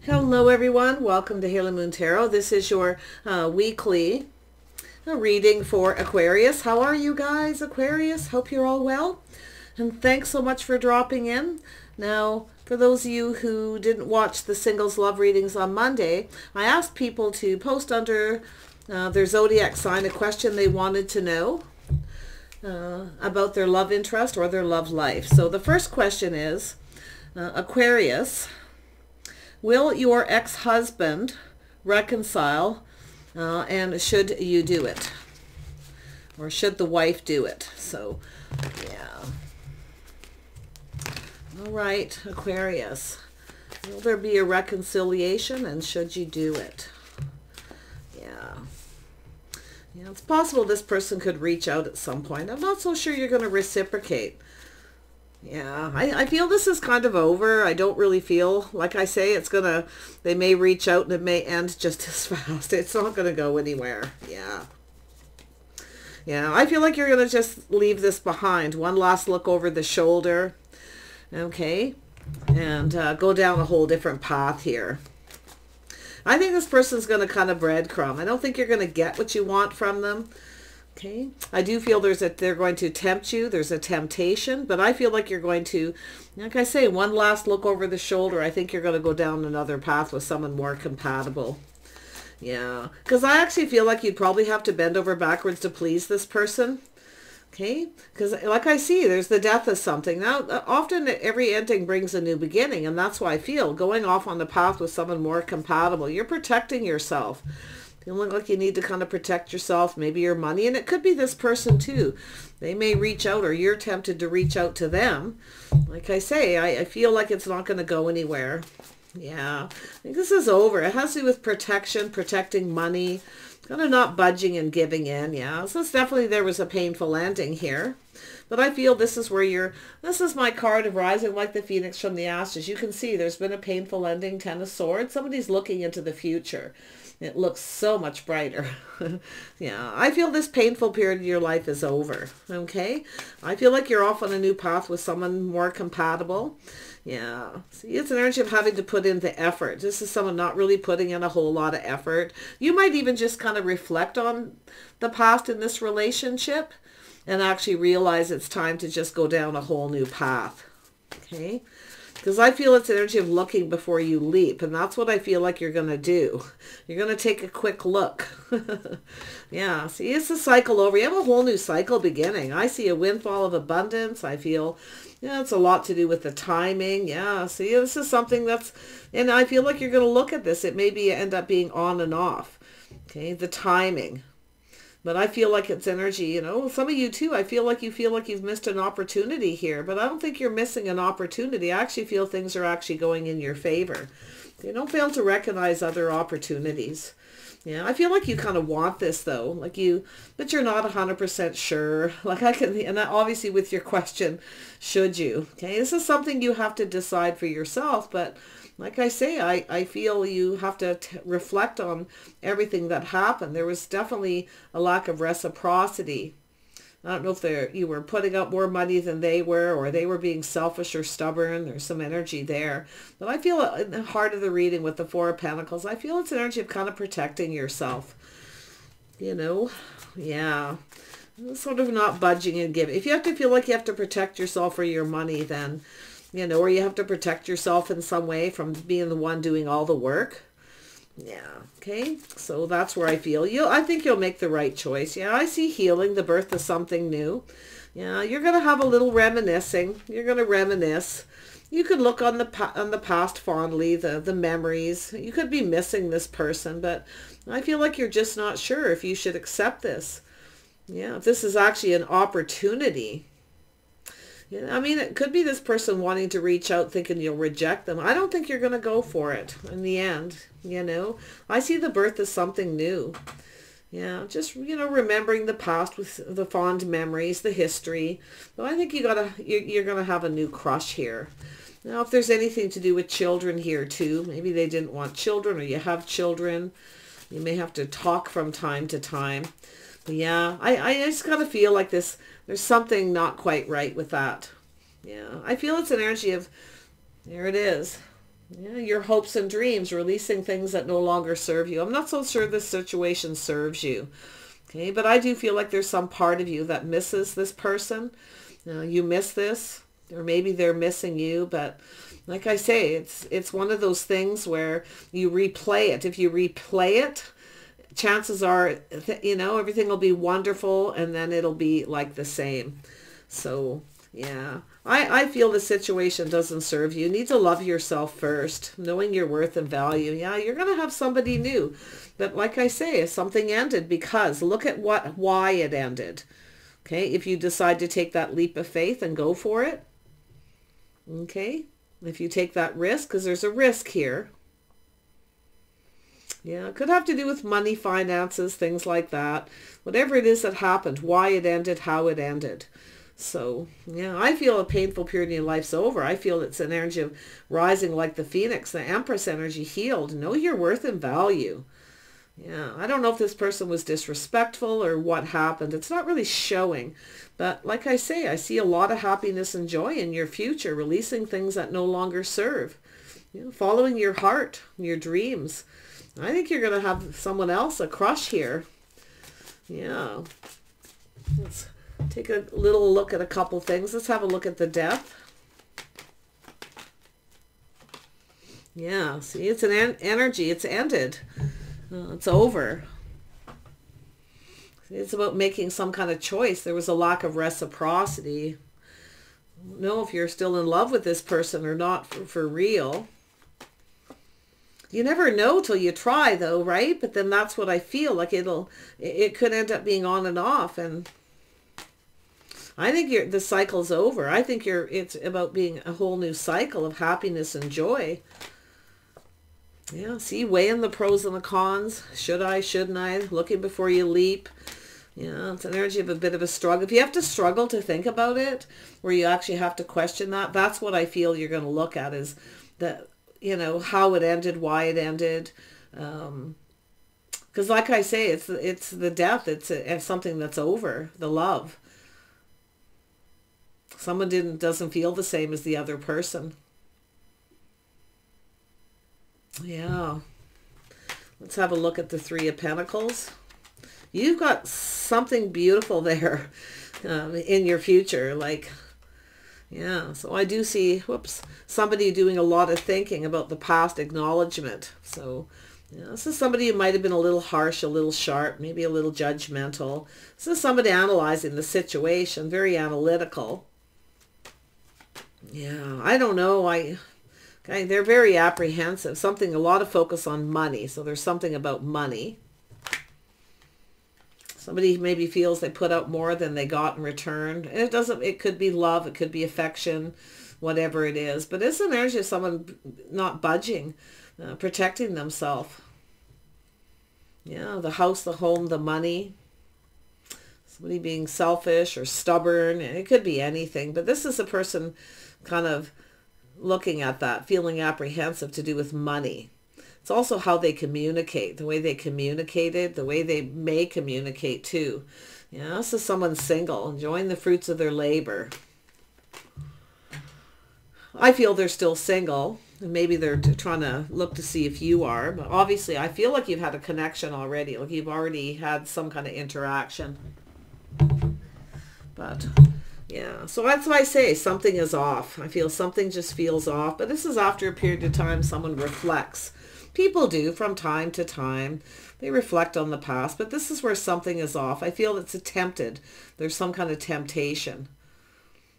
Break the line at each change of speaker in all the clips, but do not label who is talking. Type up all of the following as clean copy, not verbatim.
Hello everyone, welcome to Halo Moon Tarot. This is your weekly reading for Aquarius. How are you guys, Aquarius? Hope you're all well. And thanks so much for dropping in. Now, for those of you who didn't watch the singles love readings on Monday, I asked people to post under their zodiac sign a question they wanted to know about their love interest or their love life. So the first question is, Aquarius, will your ex-husband reconcile, and should you do it? Or should the wife do it? So, yeah. All right, Aquarius. Will there be a reconciliation, and should you do it? Yeah. Yeah, it's possible this person could reach out at some point. I'm not so sure you're going to reciprocate. Yeah, I feel this is kind of over. I don't really feel, like I say, they may reach out and it may end just as fast. It's not going to go anywhere. Yeah. Yeah, I feel like you're going to just leave this behind. One last look over the shoulder. Okay. And go down a whole different path here. I think this person's going to kind of breadcrumb. I don't think you're going to get what you want from them. Okay, I do feel they're going to tempt you. There's a temptation, but I feel like you're going to, like I say, one last look over the shoulder. I think you're going to go down another path with someone more compatible. Yeah, because I actually feel like you'd probably have to bend over backwards to please this person. Okay, because like I see, there's the death of something. Now, often every ending brings a new beginning, and that's why I feel going off on the path with someone more compatible. You're protecting yourself. Feeling like you need to kind of protect yourself, maybe your money, and it could be this person too. They may reach out, or you're tempted to reach out to them. Like I say, I feel like it's not going to go anywhere. Yeah, I think this is over. It has to do with protection, protecting money, kind of not budging and giving in. Yeah, so it's definitely, there was a painful ending here. But I feel this is where this is my card of rising like the phoenix from the ashes. You can see there's been a painful ending, Ten of Swords. Somebody's looking into the future. It looks so much brighter. Yeah, I feel this painful period of your life is over. Okay, I feel like you're off on a new path with someone more compatible. Yeah, see, it's an energy of having to put in the effort. This is someone not really putting in a whole lot of effort. You might even just kind of reflect on the past in this relationship and actually realize it's time to just go down a whole new path. Okay, because I feel it's energy of looking before you leap, and that's what I feel like you're going to do. You're going to take a quick look. Yeah, see, it's a cycle over. You have a whole new cycle beginning. I see a windfall of abundance. I feel, yeah, it's a lot to do with the timing. Yeah, see, this is something and I feel like you're going to look at this. It maybe end up being on and off. Okay, the timing. But I feel like it's energy, some of you too, I feel like you've missed an opportunity here, but I don't think you're missing an opportunity. I actually feel things are actually going in your favor. You don't fail to recognize other opportunities. Yeah, I feel like you kind of want this though, but you're not 100% sure. And obviously with your question, should you? Okay, this is something you have to decide for yourself, but like I say, I feel you have to reflect on everything that happened. There was definitely a lack of reciprocity. I don't know if you were putting up more money than they were, or they were being selfish or stubborn. There's some energy there. But I feel in the heart of the reading with the Four of Pentacles, I feel it's an energy of kind of protecting yourself. Yeah. Sort of not budging and giving. If you have to feel like you have to protect yourself or your money, then or you have to protect yourself in some way from being the one doing all the work. Yeah, okay. So that's where I feel I think you'll make the right choice. Yeah, I see healing, the birth of something new. Yeah, you're going to have a little reminiscing. You're going to reminisce. You could look on the past fondly, the memories. You could be missing this person, but I feel like you're just not sure if you should accept this. Yeah, if this is actually an opportunity. I mean, it could be this person wanting to reach out thinking you'll reject them. I don't think you're going to go for it in the end, I see the birth of something new. Yeah, just, remembering the past with the fond memories, the history. But I think you're going to have a new crush here. Now, if there's anything to do with children here too, maybe they didn't want children or you have children. You may have to talk from time to time. But yeah, I just kind of feel like there's something not quite right with that. Yeah, I feel it's an energy of, there it is. Yeah, your hopes and dreams, releasing things that no longer serve you. I'm not so sure this situation serves you. Okay, but I do feel like there's some part of you that misses this person. You miss this, or maybe they're missing you, but like I say, it's one of those things where you replay it. If you replay it, chances are, you know, everything will be wonderful, and then it'll be like the same. So, yeah. I feel the situation doesn't serve you. You need to love yourself first, knowing your worth and value. Yeah, you're going to have somebody new. But like I say, something ended because look at why it ended. Okay, if you decide to take that leap of faith and go for it. Okay, if you take that risk, because there's a risk here. Yeah, it could have to do with money, finances, things like that. Whatever it is that happened, why it ended, how it ended. So, yeah, I feel a painful period in your life's over. I feel it's an energy of rising like the phoenix, the Empress energy, healed. Know your worth and value. Yeah, I don't know if this person was disrespectful or what happened. It's not really showing. But like I say, I see a lot of happiness and joy in your future, releasing things that no longer serve. You know, following your heart, your dreams. I think you're going to have someone else, a crush here. Yeah. Let's take a little look at a couple things. Let's have a look at the death. Yeah, see, it's an energy. It's ended. It's over. It's about making some kind of choice. There was a lack of reciprocity. I don't know if you're still in love with this person or not for real. You never know till you try, though, right? But then that's what I feel like. It could end up being on and off, and I think the cycle's over. I think it's about being a whole new cycle of happiness and joy. Yeah, see, weighing the pros and the cons. Should I, shouldn't I? Looking before you leap. Yeah, it's an energy of a bit of a struggle. If you have to struggle to think about it, where you actually have to question that, that's what I feel you're going to look at, is that, you know, how it ended, why it ended. Because like I say, it's the death. It's something that's over, the love. Someone doesn't feel the same as the other person. Yeah. Let's have a look at the Three of Pentacles. You've got something beautiful there in your future. Like, yeah, so I do see, somebody doing a lot of thinking about the past, acknowledgement. So, yeah, this is somebody who might have been a little harsh, a little sharp, maybe a little judgmental. This is somebody analyzing the situation, very analytical. Yeah, I don't know. Okay, they're very apprehensive. A lot of focus on money. So there's something about money. Somebody maybe feels they put out more than they got in return. And it could be love, it could be affection, whatever it is. But it's an energy of someone not budging, protecting themselves. Yeah, the house, the home, the money. Somebody being selfish or stubborn. It could be anything. But this is a person kind of looking at that, feeling apprehensive to do with money. It's also how they communicate, the way they communicated, the way they may communicate too. Yeah, this is someone single, enjoying the fruits of their labor. I feel they're still single, and maybe they're trying to look to see if you are, but obviously I feel like you've had a connection already, like you've already had some kind of interaction. But yeah, so that's why I say something is off. I feel something just feels off, but this is after a period of time someone reflects. People do from time to time. They reflect on the past, but this is where something is off. I feel it's attempted. There's some kind of temptation.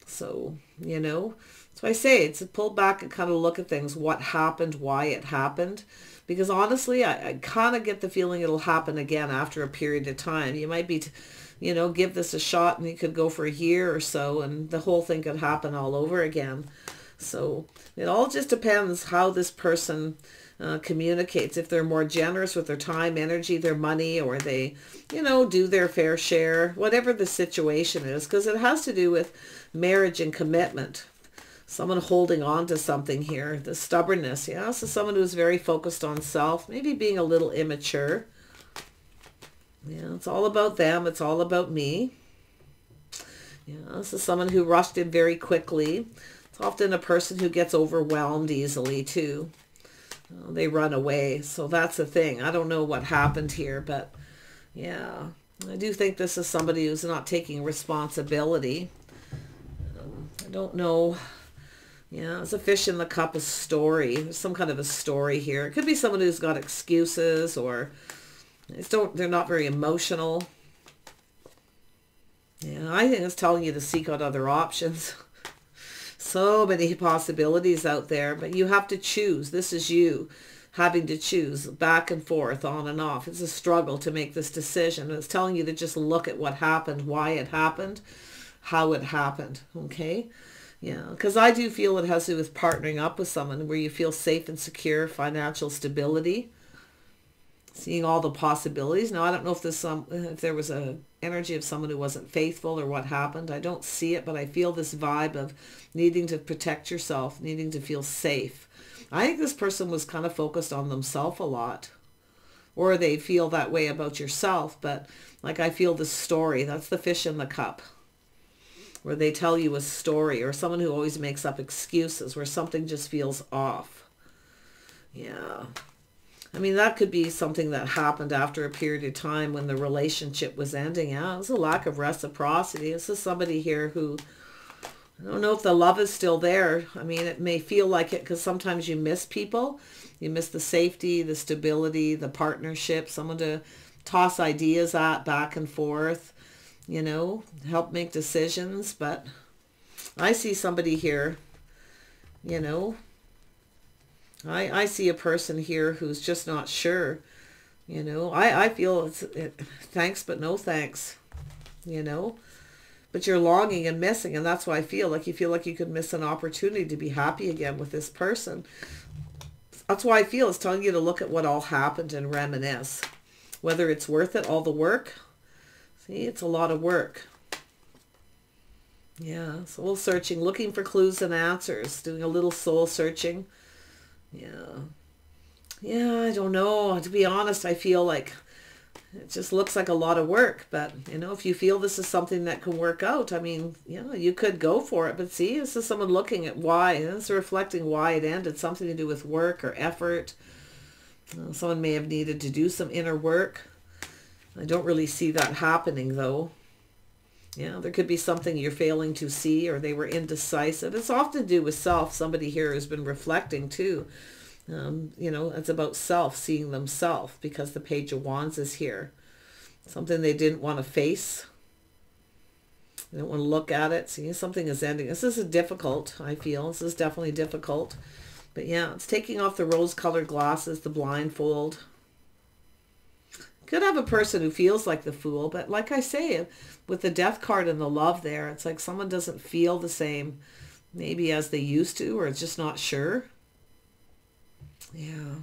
So, you know, that's why I say it's to pull back and kind of look at things, what happened, why it happened. Because honestly, I kind of get the feeling it'll happen again after a period of time. You might be, you know, give this a shot and you could go for a year or so and the whole thing could happen all over again. So it all just depends how this person communicates. If they're more generous with their time, energy, their money, or they, you know, do their fair share, whatever the situation is, because it has to do with marriage and commitment. Someone holding on to something here, the stubbornness. Yeah, so someone who's very focused on self, maybe being a little immature. Yeah, it's all about them. It's all about me. Yeah, this is someone who rushed in very quickly. It's often a person who gets overwhelmed easily too. They run away. So that's the thing. I don't know what happened here, but yeah, I do think this is somebody who's not taking responsibility. I don't know. Yeah, it's a fish in the cup, a story. There's some kind of a story here. It could be someone who's got excuses, or they're not very emotional. Yeah, I think it's telling you to seek out other options. So many possibilities out there, but you have to choose. This is you having to choose back and forth, on and off. It's a struggle to make this decision. It's telling you to just look at what happened, why it happened, how it happened, okay? Yeah, because I do feel it has to do with partnering up with someone where you feel safe and secure, financial stability, seeing all the possibilities. Now, I don't know if there was a energy of someone who wasn't faithful or what happened. I don't see it, but I feel this vibe of needing to protect yourself, needing to feel safe. I think this person was kind of focused on themselves a lot, or they feel that way about yourself. But like, I feel the story. That's the fish in the cup, where they tell you a story, or someone who always makes up excuses, where something just feels off. Yeah. I mean, that could be something that happened after a period of time when the relationship was ending. Yeah, it was a lack of reciprocity. This is somebody here who, I don't know if the love is still there. I mean, it may feel like it because sometimes you miss people. You miss the safety, the stability, the partnership, someone to toss ideas at back and forth, you know, help make decisions. But I see somebody here, you know, I see a person here who's just not sure, you know. I feel it's thanks but no thanks, you know. But you're longing and missing, and that's why I feel like you could miss an opportunity to be happy again with this person. That's why I feel it's telling you to look at what all happened and reminisce. Whether it's worth it, all the work. See, it's a lot of work. Yeah, so a little searching, looking for clues and answers, doing a little soul searching. Yeah, I don't know. To be honest, I feel like it just looks like a lot of work. But, you know, if you feel this is something that can work out, I mean, you know, you could go for it. But see, this is someone looking at why. And it's reflecting why it ended. Something to do with work or effort. Someone may have needed to do some inner work. I don't really see that happening, though. Yeah, there could be something you're failing to see, or they were indecisive. It's often to do with self. Somebody here has been reflecting too. You know, it's about self, seeing themselves, because the Page of Wands is here. Something they didn't want to face. They don't want to look at it. See, something is ending. This is difficult, I feel. This is definitely difficult. But yeah, it's taking off the rose-colored glasses, the blindfold. Could have a person who feels like the Fool, but like I say, with the Death card and the Love there, it's like someone doesn't feel the same maybe as they used to, or it's just not sure. Yeah.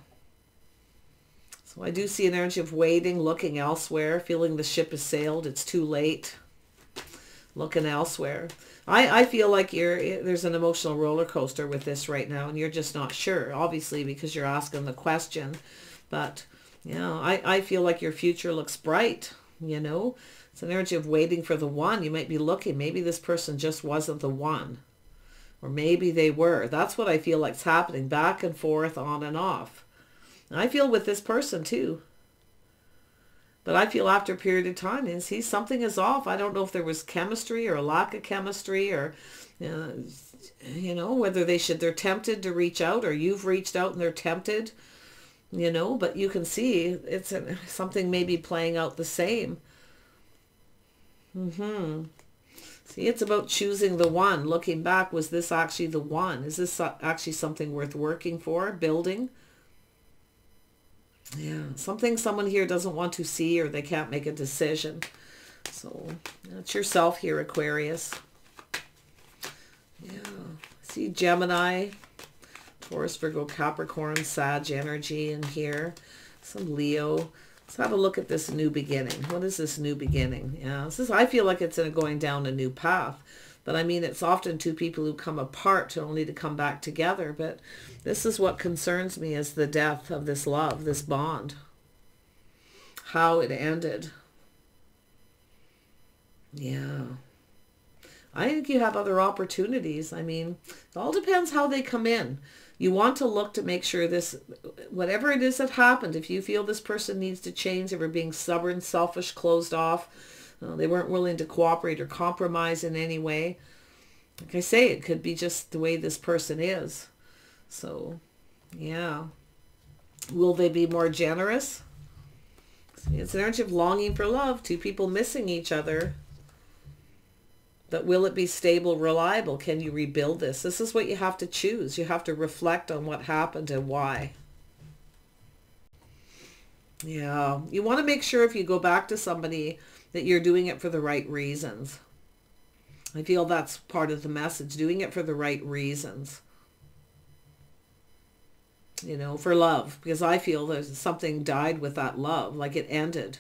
So I do see an energy of waiting, looking elsewhere, feeling the ship has sailed, it's too late, looking elsewhere. I feel like there's an emotional roller coaster with this right now, and you're just not sure, obviously, because you're asking the question. But yeah, I feel like your future looks bright, you know. It's an energy of waiting for the one. You might be looking. Maybe this person just wasn't the one. Or maybe they were. That's what I feel like's happening. Back and forth, on and off. And I feel with this person too. But I feel after a period of time, something is off. I don't know if there was chemistry or a lack of chemistry, or you know, whether they're tempted to reach out, or you've reached out and they're tempted. You know, but you can see it's something maybe playing out the same. See, it's about choosing the one. Looking back, was this actually the one? Is this actually something worth working for, building? Yeah, something someone here doesn't want to see, or they can't make a decision. So that's yourself here, Aquarius. Yeah, see Gemini, Taurus, Virgo, Capricorn, Sag energy in here. Some Leo. Let's have a look at this new beginning. What is this new beginning? Yeah, I feel like it's going down a new path. But I mean, it's often two people who come apart only to come back together. But this is what concerns me, is the death of this love, this bond. How it ended. Yeah. I think you have other opportunities. I mean, it all depends how they come in. You want to look to make sure this, whatever it is that happened, if you feel this person needs to change, they were being stubborn, selfish, closed off, they weren't willing to cooperate or compromise in any way. Like I say, it could be just the way this person is. So, yeah. Will they be more generous? It's an energy of longing for love, two people missing each other. But will it be stable, reliable? Can you rebuild this? This is what you have to choose. You have to reflect on what happened and why. Yeah, you want to make sure if you go back to somebody that you're doing it for the right reasons. I feel that's part of the message, doing it for the right reasons. You know, for love, because I feel there's something died with that love, like it ended.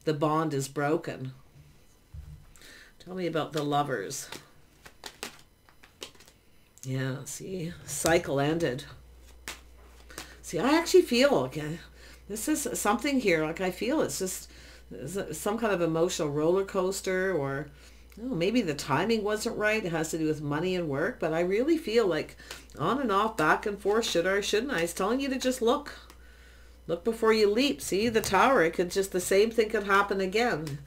The bond is broken. Tell me about the Lovers. Yeah, see, cycle ended. See, I actually feel, okay, this is something here, like I feel it's just some kind of emotional roller coaster, or maybe the timing wasn't right. It has to do with money and work, but I really feel like on and off, back and forth, should I or shouldn't I? It's telling you to just look. Look before you leap. See, the Tower, it could just, the same thing could happen again.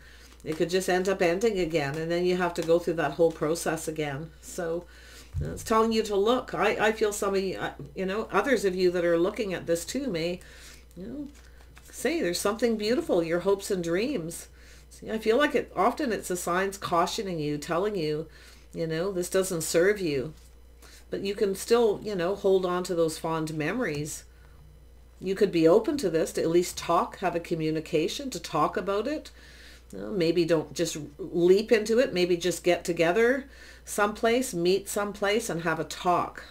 It could just end up ending again, and then you have to go through that whole process again. So it's telling you to look. I feel some of you, you know, others of you that are looking at this too may, you know, say there's something beautiful, your hopes and dreams. See, I feel like it often it's the signs cautioning you, telling you, you know, this doesn't serve you. But you can still, you know, hold on to those fond memories. You could be open to this, to at least talk, have a communication, to talk about it. You know, maybe don't just leap into it. Maybe just get together someplace, meet someplace and have a talk.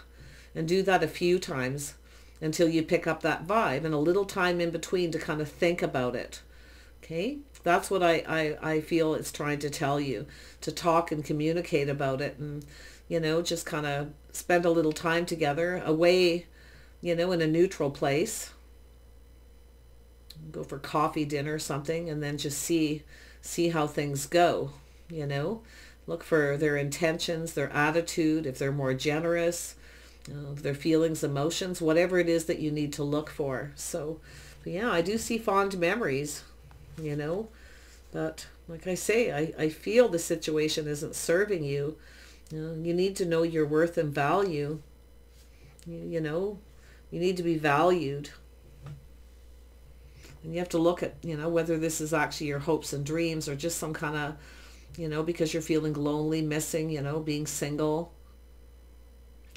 And do that a few times until you pick up that vibe, and a little time in between to kind of think about it. Okay? That's what I feel it's trying to tell you, to talk and communicate about it, and, you know, just kind of spend a little time together, away, you know, in a neutral place. Go for coffee, dinner, something, and then just see how things go, you know. Look for their intentions, their attitude, if they're more generous, their feelings, emotions, whatever it is that you need to look for. So, but yeah, I do see fond memories, you know. But like I say, I feel the situation isn't serving you. You know, you need to know your worth and value. You know, you need to be valued. And you have to look at, you know, whether this is actually your hopes and dreams, or just some kind of, you know, because you're feeling lonely, missing, you know, being single.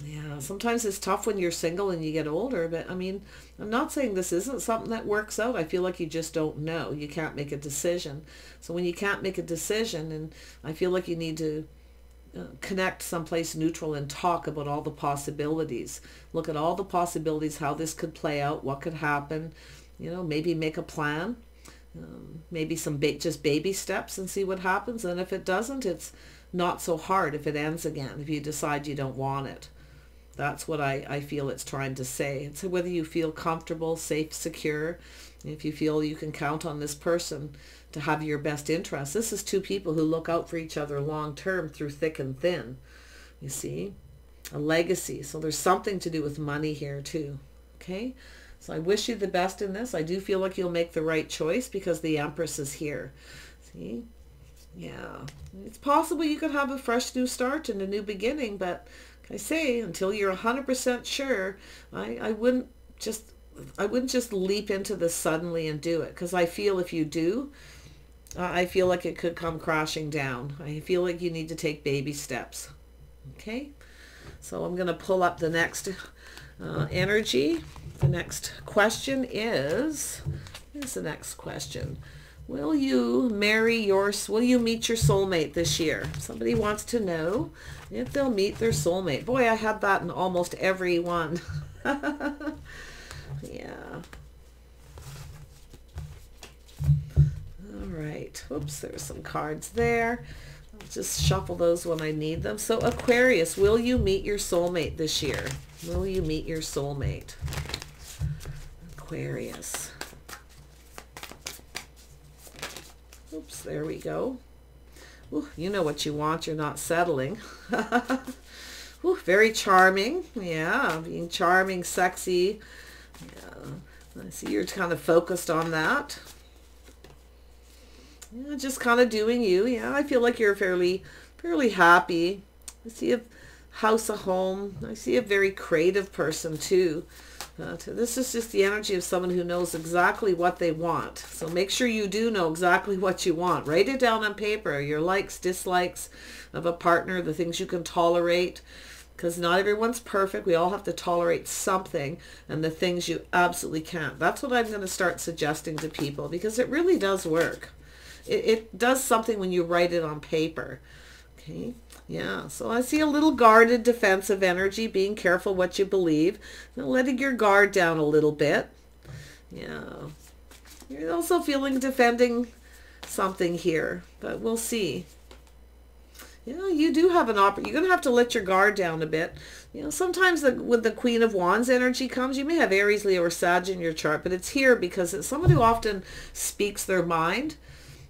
Yeah, sometimes it's tough when you're single and you get older, but I mean, I'm not saying this isn't something that works out. I feel like you just don't know. You can't make a decision. So when you can't make a decision, and I feel like you need to connect someplace neutral and talk about all the possibilities. Look at all the possibilities, how this could play out, what could happen, you know, maybe make a plan, maybe some just baby steps, and see what happens. And if it doesn't, it's not so hard if it ends again, if you decide you don't want it. That's what I feel it's trying to say. It's whether you feel comfortable, safe, secure, if you feel you can count on this person to have your best interest. This is two people who look out for each other long term through thick and thin. You see? A legacy. So there's something to do with money here too. Okay? So I wish you the best in this. I do feel like you'll make the right choice because the Empress is here. See? Yeah. It's possible you could have a fresh new start and a new beginning, but I say, until you're 100% sure, I wouldn't just leap into this suddenly and do it, because I feel if you do, I feel like it could come crashing down. I feel like you need to take baby steps. Okay? So I'm going to pull up the next energy. The next question is, here's the next question. Will you meet your soulmate this year? Somebody wants to know if they'll meet their soulmate. Boy, I had that in almost every one. Yeah. All right. Oops, there's some cards there. I'll just shuffle those when I need them. So Aquarius, will you meet your soulmate this year? Will you meet your soulmate? Aquarius. Oops, there we go. Ooh, you know what you want. You're not settling. Ooh, very charming. Yeah, being charming, sexy. Yeah, I see you're kind of focused on that. Yeah, just kind of doing you. Yeah, I feel like you're fairly happy. I see a house, a home. I see a very creative person too. This is just the energy of someone who knows exactly what they want. So make sure you do know exactly what you want. Write it down on paper, your likes, dislikes of a partner, the things you can tolerate, because not everyone's perfect. We all have to tolerate something, and the things you absolutely can't. That's what I'm going to start suggesting to people, because it really does work. It does something when you write it on paper. Okay. Yeah, so I see a little guarded defensive energy, being careful what you believe, and letting your guard down a little bit. Yeah, you're also feeling defending something here, but we'll see. Yeah, you do have an you're going to have to let your guard down a bit. You know, sometimes when the Queen of Wands energy comes, you may have Aries, Leo, or Sag in your chart, but it's here because it's someone who often speaks their mind.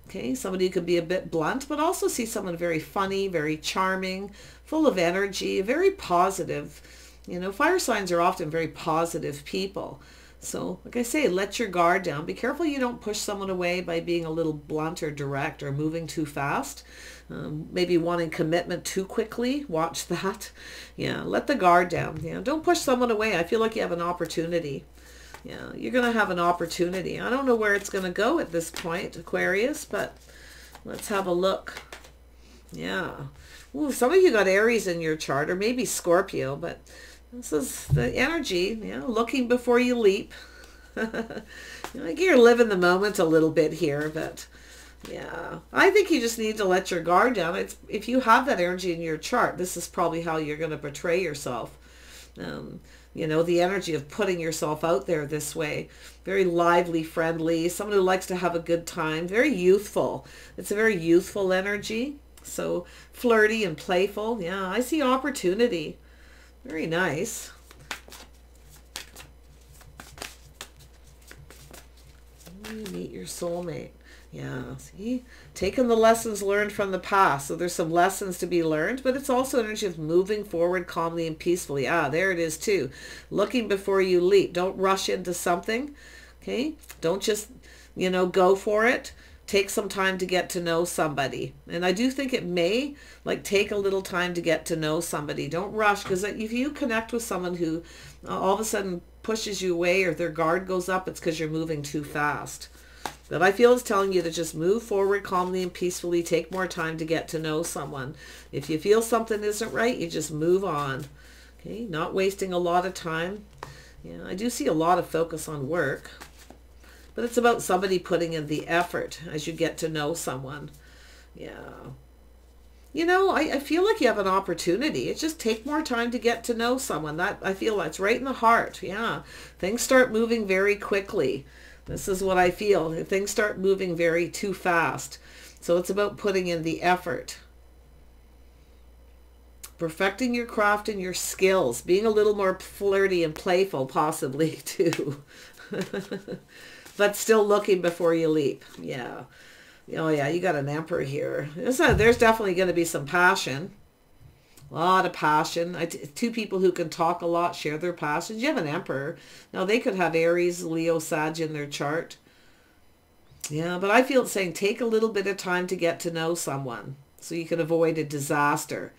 Okay, somebody who could be a bit blunt, but also see someone very funny, very charming, full of energy, very positive. You know, fire signs are often very positive people. So, like I say, let your guard down. Be careful you don't push someone away by being a little blunt or direct or moving too fast. Maybe wanting commitment too quickly. Watch that. Yeah, let the guard down. Yeah, don't push someone away. I feel like you have an opportunity. Yeah, you're going to have an opportunity. I don't know where it's going to go at this point, Aquarius, but let's have a look. Yeah. Ooh, some of you got Aries in your chart, or maybe Scorpio, but this is the energy, you know, looking before you leap. You know, like you're living the moment a little bit here, but yeah, I think you just need to let your guard down. If you have that energy in your chart, this is probably how you're going to portray yourself. You know, the energy of putting yourself out there this way. Very lively, friendly, someone who likes to have a good time, very youthful. It's a very youthful energy. So flirty and playful. Yeah, I see opportunity. Very nice. You meet your soulmate. Yeah, see, taking the lessons learned from the past. So there's some lessons to be learned, but it's also energy of moving forward calmly and peacefully. Ah, there it is too. Looking before you leap. Don't rush into something. Okay, don't just, you know, go for it. Take some time to get to know somebody. And I do think it may take a little time to get to know somebody. Don't rush, because if you connect with someone who all of a sudden pushes you away or their guard goes up, it's because you're moving too fast. But I feel it's telling you to just move forward calmly and peacefully. Take more time to get to know someone. If you feel something isn't right, you just move on. Okay, not wasting a lot of time. Yeah, I do see a lot of focus on work. But it's about somebody putting in the effort as you get to know someone. Yeah. You know, I feel like you have an opportunity. It's just take more time to get to know someone. That I feel that's right in the heart. Yeah. Things start moving very quickly. This is what I feel. Things start moving very too fast. So it's about putting in the effort. Perfecting your craft and your skills. Being a little more flirty and playful, possibly, too. But still looking before you leap. Yeah. Oh, yeah, you got an Emperor here. There's definitely going to be some passion. A lot of passion. Two people who can talk a lot, share their passions. You have an Emperor. Now, they could have Aries, Leo, Sag in their chart. Yeah, but I feel it's saying take a little bit of time to get to know someone so you can avoid a disaster.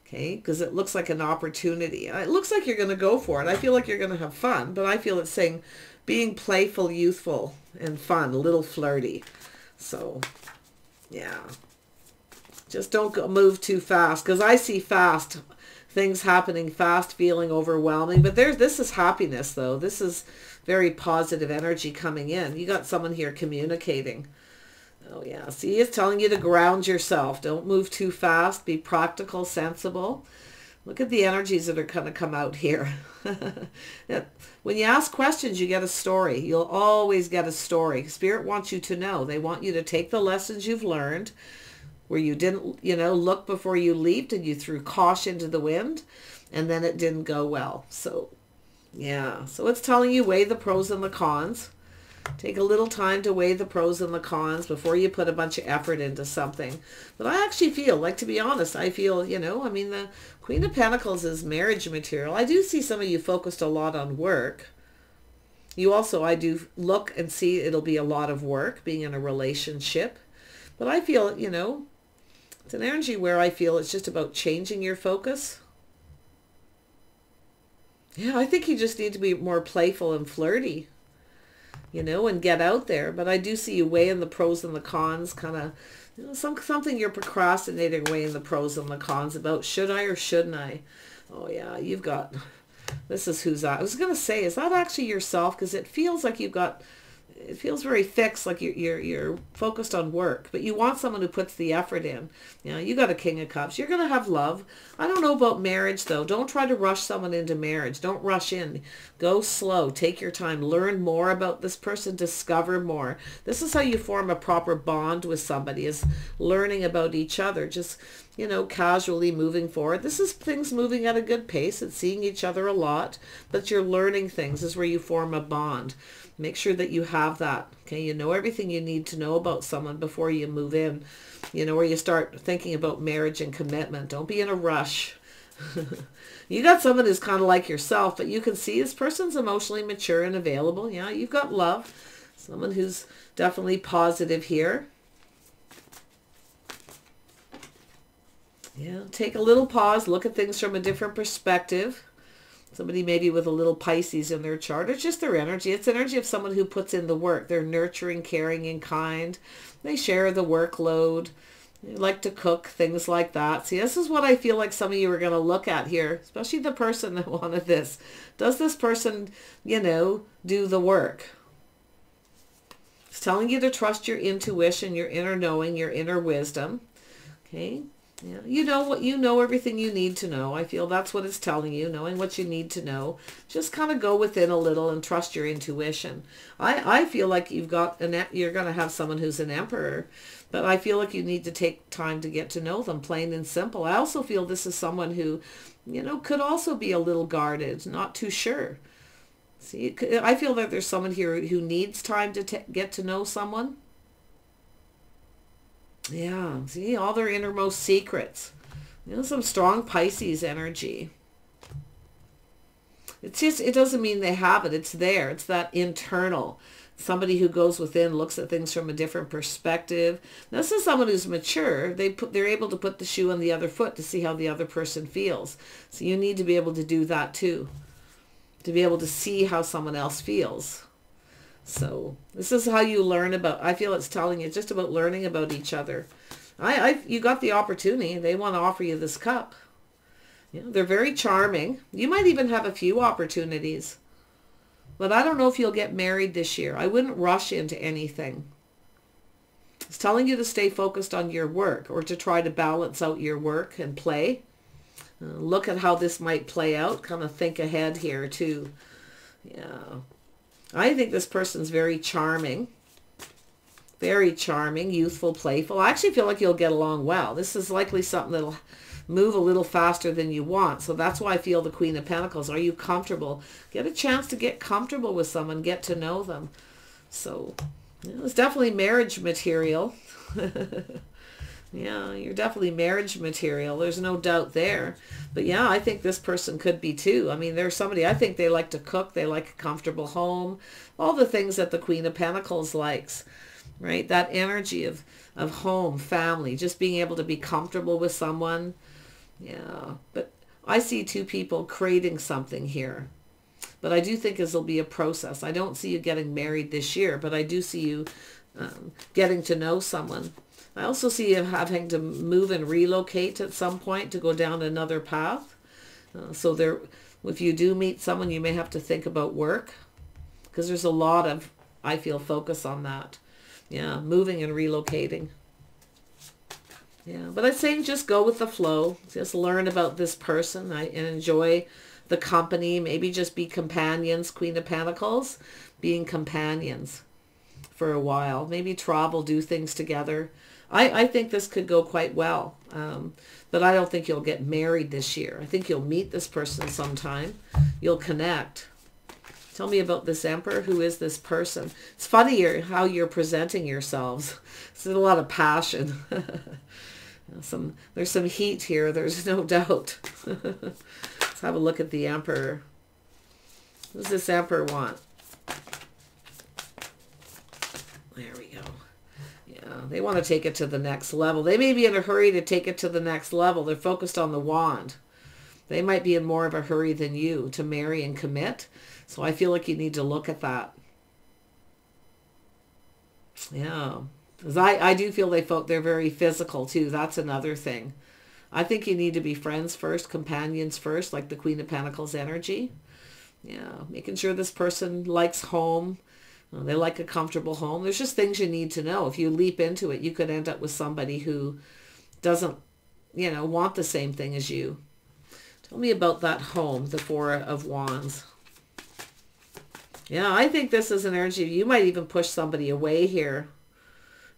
Okay, because it looks like an opportunity. It looks like you're going to go for it. I feel like you're going to have fun, but I feel it's saying being playful, youthful, and fun, a little flirty. So, yeah. Just don't move too fast, because I see fast things happening fast, feeling overwhelming. But this is happiness, though. This is very positive energy coming in. You got someone here communicating. Oh, yeah. See, it's telling you to ground yourself. Don't move too fast. Be practical, sensible. Look at the energies that are going to come out here. When you ask questions, you get a story. You'll always get a story. Spirit wants you to know. They want you to take the lessons you've learned, where you didn't, look before you leaped and you threw caution to the wind, and then it didn't go well. So, yeah. So it's telling you weigh the pros and the cons. Take a little time to weigh the pros and the cons before you put a bunch of effort into something. But I actually feel, like, to be honest, I feel, you know, I mean, the Queen of Pentacles is marriage material. I do see some of you focused a lot on work. You also, I do look and see it'll be a lot of work being in a relationship. But I feel, you know, it's an energy where I feel it's just about changing your focus. Yeah, I think you just need to be more playful and flirty, you know, and get out there. But I do see you weighing the pros and the cons, kind of, you know, something you're procrastinating, weighing the pros and the cons about, should I or shouldn't I? Oh yeah, you've got, this is who's that. I was going to say, is that actually yourself? Because it feels like you've got, it feels very fixed, like you're focused on work, but you want someone who puts the effort in. You know, you got a King of Cups. You're going to have love. I don't know about marriage, though. Don't try to rush someone into marriage. Don't rush in. Go slow. Take your time. Learn more about this person. Discover more. This is how you form a proper bond with somebody, is learning about each other. Just, you know, casually moving forward. This is things moving at a good pace. It's seeing each other a lot, but you're learning things. This is where you form a bond. Make sure that you have that. Okay, you know everything you need to know about someone before you move in. You know, where you start thinking about marriage and commitment. Don't be in a rush. You got someone who's kind of like yourself, but you can see this person's emotionally mature and available. Yeah, you've got love. Someone who's definitely positive here. Yeah, take a little pause. Look at things from a different perspective. Somebody maybe with a little Pisces in their chart. It's just their energy. It's energy of someone who puts in the work. They're nurturing, caring, and kind. They share the workload. They like to cook, things like that. See, this is what I feel like some of you are going to look at here, especially the person that wanted this. Does this person, you know, do the work? It's telling you to trust your intuition, your inner knowing, your inner wisdom. Okay? Yeah, you know what, you know everything you need to know. I feel that's what it's telling you, knowing what you need to know. Just kind of go within a little and trust your intuition. I feel like you're going to have someone who's an emperor, but I feel like you need to take time to get to know them, plain and simple. I also feel this is someone who, you know, could also be a little guarded, not too sure. See, I feel that there's someone here who needs time to get to know someone. Yeah, see, all their innermost secrets. You know, some strong Pisces energy. It's just, it doesn't mean they have it. It's there. It's that internal. Somebody who goes within, looks at things from a different perspective. Now, this is someone who's mature. They're able to put the shoe on the other foot to see how the other person feels. So you need to be able to do that too. To be able to see how someone else feels. So this is how you learn about, I feel it's telling you just about learning about each other. You got the opportunity. They want to offer you this cup. You know, they're very charming. You might even have a few opportunities. But I don't know if you'll get married this year. I wouldn't rush into anything. It's telling you to stay focused on your work, or to try to balance out your work and play. Look at how this might play out. Kind of think ahead here too. Yeah. I think this person's very charming. Very charming, youthful, playful. I actually feel like you'll get along well. This is likely something that'll move a little faster than you want. So that's why I feel the Queen of Pentacles. Are you comfortable? Get a chance to get comfortable with someone, get to know them. So, you know, it's definitely marriage material. Yeah, you're definitely marriage material. There's no doubt there. But yeah, I think this person could be too. I mean, there's somebody, I think they like to cook. They like a comfortable home. All the things that the Queen of Pentacles likes, right? That energy of home, family, just being able to be comfortable with someone. Yeah, but I see two people creating something here. But I do think this will be a process. I don't see you getting married this year, but I do see you getting to know someone. I also see you having to move and relocate at some point to go down another path. So there, if you do meet someone, you may have to think about work, because there's a lot of, I feel, focus on that. Yeah, moving and relocating. Yeah, but I'm saying just go with the flow. Just learn about this person and enjoy the company. Maybe just be companions, Queen of Pentacles, being companions for a while. Maybe travel, do things together. I think this could go quite well, but I don't think you'll get married this year. I think you'll meet this person sometime. You'll connect. Tell me about this Emperor. Who is this person? It's funny how you're presenting yourselves. There's a lot of passion. There's some heat here. There's no doubt. Let's have a look at the Emperor. What does this Emperor want? There we go. Yeah, they want to take it to the next level. They may be in a hurry to take it to the next level. They're focused on the wand. They might be in more of a hurry than you to marry and commit. So I feel like you need to look at that. Yeah. Because I do feel they're very physical too. That's another thing. I think you need to be friends first, companions first, like the Queen of Pentacles energy. Yeah. Making sure this person likes home. They like a comfortable home. There's just things you need to know. If you leap into it, you could end up with somebody who doesn't, want the same thing as you. Tell me about that home, the Four of Wands. Yeah, I think this is an energy. You might even push somebody away here.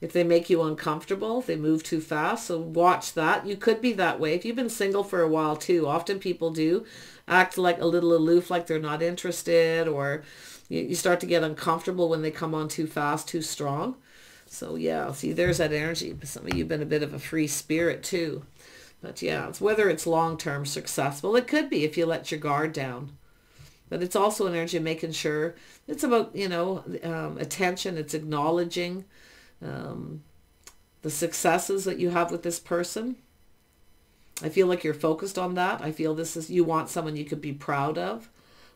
If they make you uncomfortable, if they move too fast. So watch that. You could be that way. If you've been single for a while too, often people do act like a little aloof, like they're not interested, or you start to get uncomfortable when they come on too fast, too strong. So yeah, see, there's that energy. Some of you have been a bit of a free spirit too. But yeah, it's whether it's long-term successful. It could be if you let your guard down. But it's also an energy of making sure it's about, attention. It's acknowledging the successes that you have with this person. I feel like you're focused on that. I feel you want someone you could be proud of.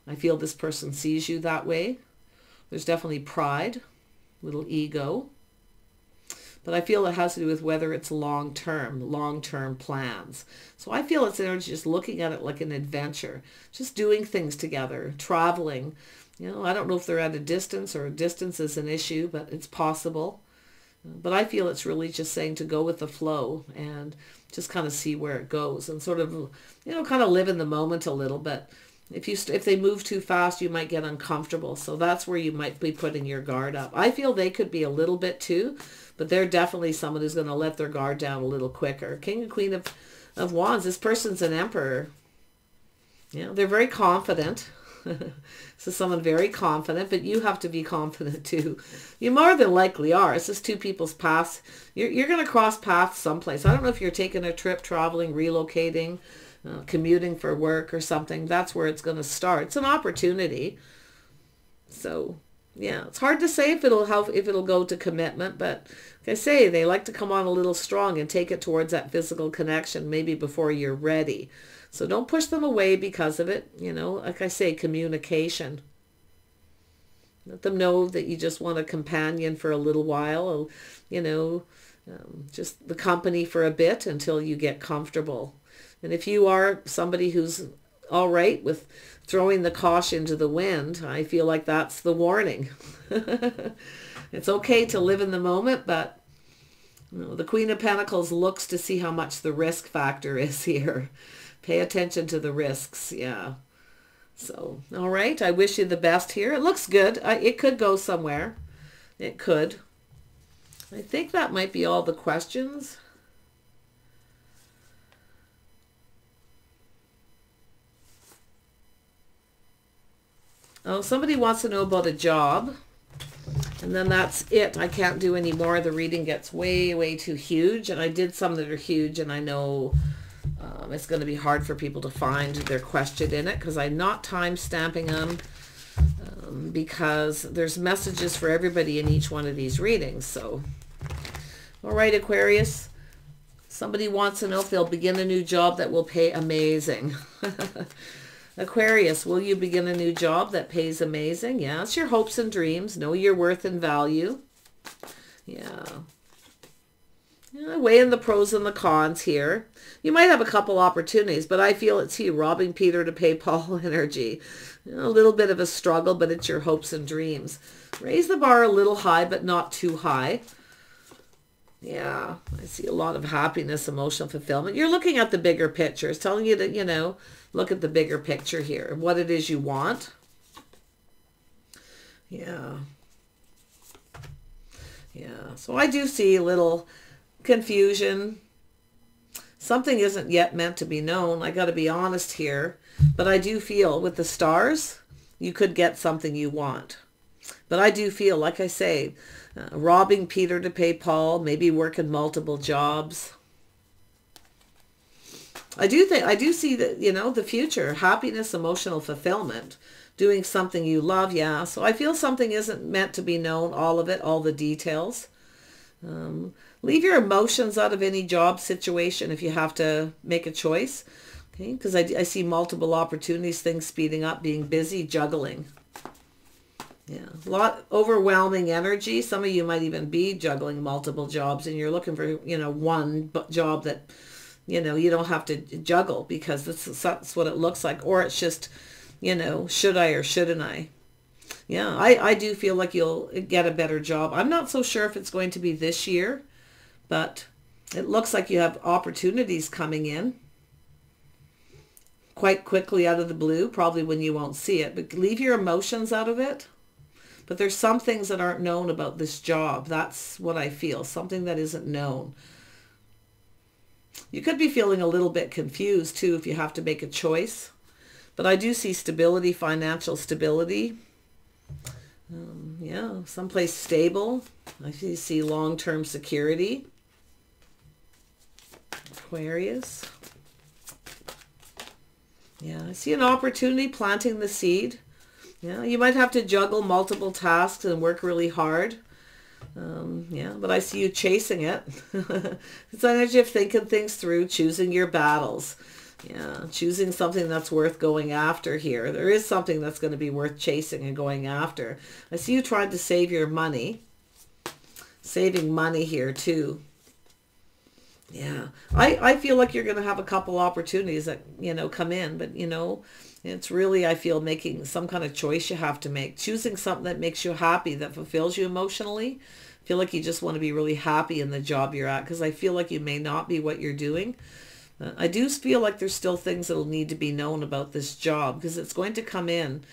I feel this person sees you that way. There's definitely pride, little ego. But I feel it has to do with whether it's long-term plans. So I feel it's energy just looking at it like an adventure, just doing things together, traveling. I don't know if they're at a distance or distance is an issue, but it's possible. But I feel it's really just saying to go with the flow and just kind of see where it goes and sort of, kind of live in the moment a little bit. If they move too fast, you might get uncomfortable. So that's where you might be putting your guard up. I feel they could be a little bit too, but they're definitely someone who's going to let their guard down a little quicker. King and Queen of Wands. This person's an Emperor. They're very confident. This is someone very confident, but you have to be confident too. You more than likely are. It's just two people's paths. You're going to cross paths someplace. I don't know if you're taking a trip, traveling, relocating, commuting for work or something. That's where it's going to start. It's an opportunity. So yeah, it's hard to say if it'll go to commitment, but like I say, they like to come on a little strong and take it towards that physical connection maybe before you're ready. So don't push them away because of it. Like I say, communication. Let them know that you just want a companion for a little while, just the company for a bit until you get comfortable. And if you are somebody who's all right with throwing the caution to the wind, I feel like that's the warning. It's okay to live in the moment, but the Queen of Pentacles looks to see how much the risk factor is here. Pay attention to the risks, yeah. So, all right, I wish you the best here. It looks good. It could go somewhere. It could. I think that might be all the questions. Oh, somebody wants to know about a job. And then that's it. I can't do any more. The reading gets way, way too huge. And I did some that are huge, and I know it's going to be hard for people to find their question in it because I'm not time stamping them because there's messages for everybody in each one of these readings. So, all right, Aquarius. Somebody wants to know if they'll begin a new job that will pay amazing. Aquarius, will you begin a new job that pays amazing? Yeah, it's your hopes and dreams. Know your worth and value. Yeah. Weighing the pros and the cons here. You might have a couple opportunities, but I feel it's you robbing Peter to pay Paul energy. A little bit of a struggle, but it's your hopes and dreams. Raise the bar a little high, but not too high. Yeah, I see a lot of happiness, emotional fulfillment. You're looking at the bigger picture. It's telling you to, look at the bigger picture here, what it is you want. Yeah. Yeah, so I do see a little confusion. Something isn't yet meant to be known. I got to be honest here. But I do feel with the stars, you could get something you want. But I do feel, like I say, robbing Peter to pay Paul, maybe working multiple jobs. I do see that, you know, the future, happiness, emotional fulfillment, doing something you love. Yeah. So I feel something isn't meant to be known, all of it, all the details. Leave your emotions out of any job situation if you have to make a choice. Okay. Because I see multiple opportunities, things speeding up, being busy, juggling. Yeah, a lot overwhelming energy. Some of you might even be juggling multiple jobs and you're looking for, you know, one job that, you know, you don't have to juggle, because that's what it looks like. Or it's just, you know, should I or shouldn't I? Yeah, I do feel like you'll get a better job. I'm not so sure if it's going to be this year, but it looks like you have opportunities coming in quite quickly out of the blue, probably when you won't see it. But leave your emotions out of it. But there's some things that aren't known about this job. That's what I feel. Something that isn't known. You could be feeling a little bit confused too if you have to make a choice. But I do see stability, financial stability. Yeah, someplace stable. I see long-term security. Aquarius. Yeah, I see an opportunity, planting the seed. Yeah, you might have to juggle multiple tasks and work really hard. Yeah, but I see you chasing it. It's energy of thinking things through, choosing your battles. Yeah, choosing something that's worth going after here. There is something that's going to be worth chasing and going after. I see you trying to save your money. Saving money here too. Yeah, I feel like you're going to have a couple opportunities that, you know, come in, but, you know, it's really, I feel, making some kind of choice you have to make. Choosing something that makes you happy, that fulfills you emotionally. I feel like you just want to be really happy in the job you're at, because I feel like you may not be what you're doing. I do feel like there's still things that will need to be known about this job, because it's going to come in.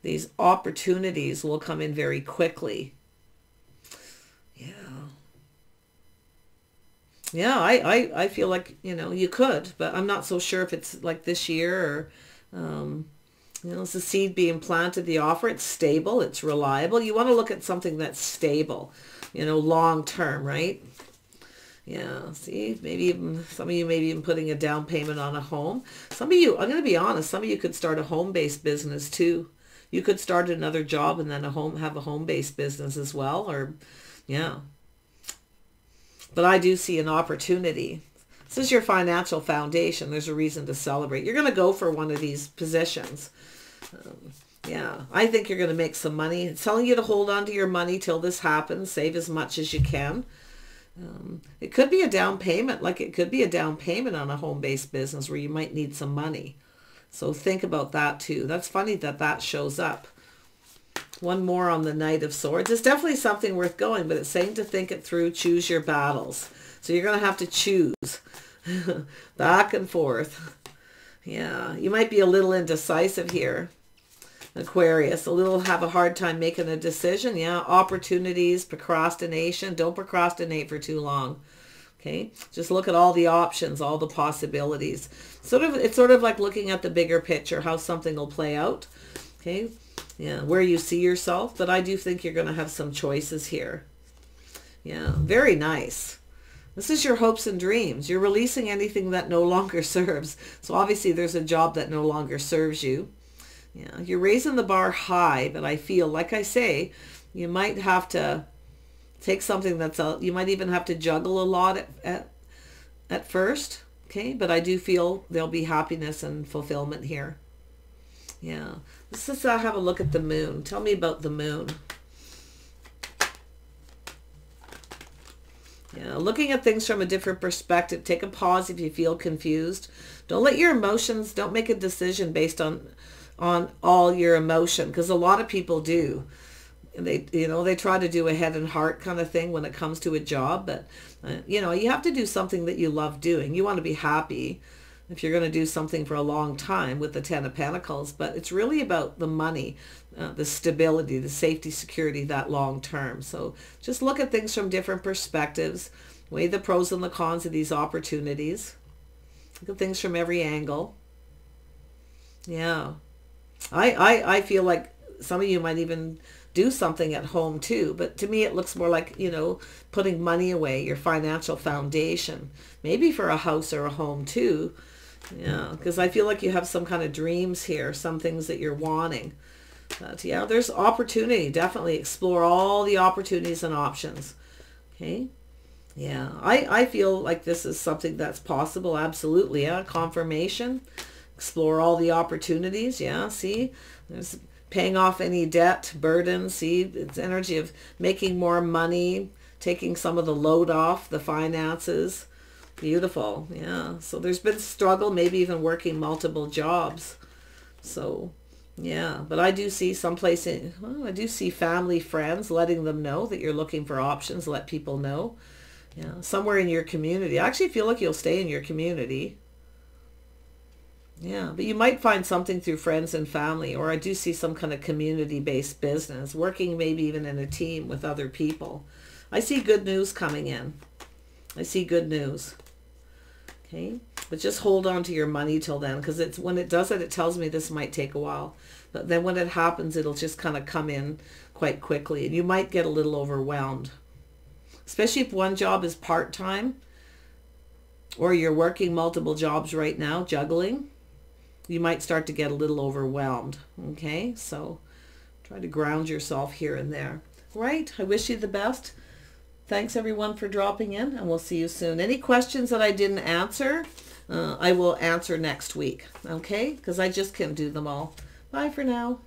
These opportunities will come in very quickly. Yeah. Yeah, I feel like, you know, you could, but I'm not so sure if it's like this year or, you know, it's a seed being planted, the offer. It's stable. It's reliable. You want to look at something that's stable, you know, long term, right? Yeah, see, maybe even some of you maybe even putting a down payment on a home. Some of you, I'm going to be honest, some of you could start a home-based business too. You could start another job and then have a home-based business as well, or, yeah. But I do see an opportunity. This is your financial foundation. There's a reason to celebrate. You're going to go for one of these positions. Yeah, I think you're going to make some money. It's telling you to hold on to your money till this happens. Save as much as you can. It could be a down payment. Like it could be a down payment on a home-based business where you might need some money. So think about that too. That's funny that that shows up. One more on the Knight of Swords. It's definitely something worth going, but it's saying to think it through, choose your battles. So you're going to have to choose back and forth. Yeah, you might be a little indecisive here, Aquarius. Have a hard time making a decision. Yeah, opportunities, procrastination. Don't procrastinate for too long. Okay, just look at all the options, all the possibilities. It's sort of like looking at the bigger picture, how something will play out. Okay. Yeah, where you see yourself. But I do think you're going to have some choices here. Yeah, very nice. This is your hopes and dreams. You're releasing anything that no longer serves. So obviously there's a job that no longer serves you. Yeah, you're raising the bar high, but I feel, like I say, you might have to take something that's you might even have to juggle a lot at first. Okay, but I do feel there'll be happiness and fulfillment here. Yeah. Let's just have a look at the moon. Tell me about the moon. Yeah, looking at things from a different perspective. Take a pause if you feel confused. Don't let your emotions, don't make a decision based on all your emotion, because a lot of people do. They try to do a head and heart kind of thing when it comes to a job, but you have to do something that you love doing. You want to be happy if you're going to do something for a long time with the Ten of Pentacles, but it's really about the money, the stability, the safety, security, that long term. So just look at things from different perspectives, weigh the pros and the cons of these opportunities, look at things from every angle. Yeah. I feel like some of you might even do something at home too, but to me it looks more like, you know, putting money away, your financial foundation, maybe for a house or a home too. Yeah, because I feel like you have some kind of dreams here, some things that you're wanting. But yeah, there's opportunity. Definitely explore all the opportunities and options. Okay. Yeah, I feel like this is something that's possible. Absolutely. Yeah, confirmation. Explore all the opportunities. Yeah, see, there's paying off any debt, burdens. See, it's energy of making more money, taking some of the load off the finances. Beautiful. Yeah, so there's been struggle, maybe even working multiple jobs. So yeah, but I do see someplace in, well, I do see family, friends, letting them know that you're looking for options. Let people know. Yeah, somewhere in your community. I actually feel like you'll stay in your community. Yeah, but you might find something through friends and family, or I do see some kind of community-based business, working maybe even in a team with other people. I see good news coming in. I see good news. Okay, but just hold on to your money till then, because it's when it does it, it tells me this might take a while. But then when it happens, it'll just kind of come in quite quickly, and you might get a little overwhelmed. Especially if one job is part-time, or you're working multiple jobs right now, juggling, you might start to get a little overwhelmed. Okay, so try to ground yourself here and there. Right, I wish you the best. Thanks everyone for dropping in, and we'll see you soon. Any questions that I didn't answer, I will answer next week. Okay, because I just can't do them all. Bye for now.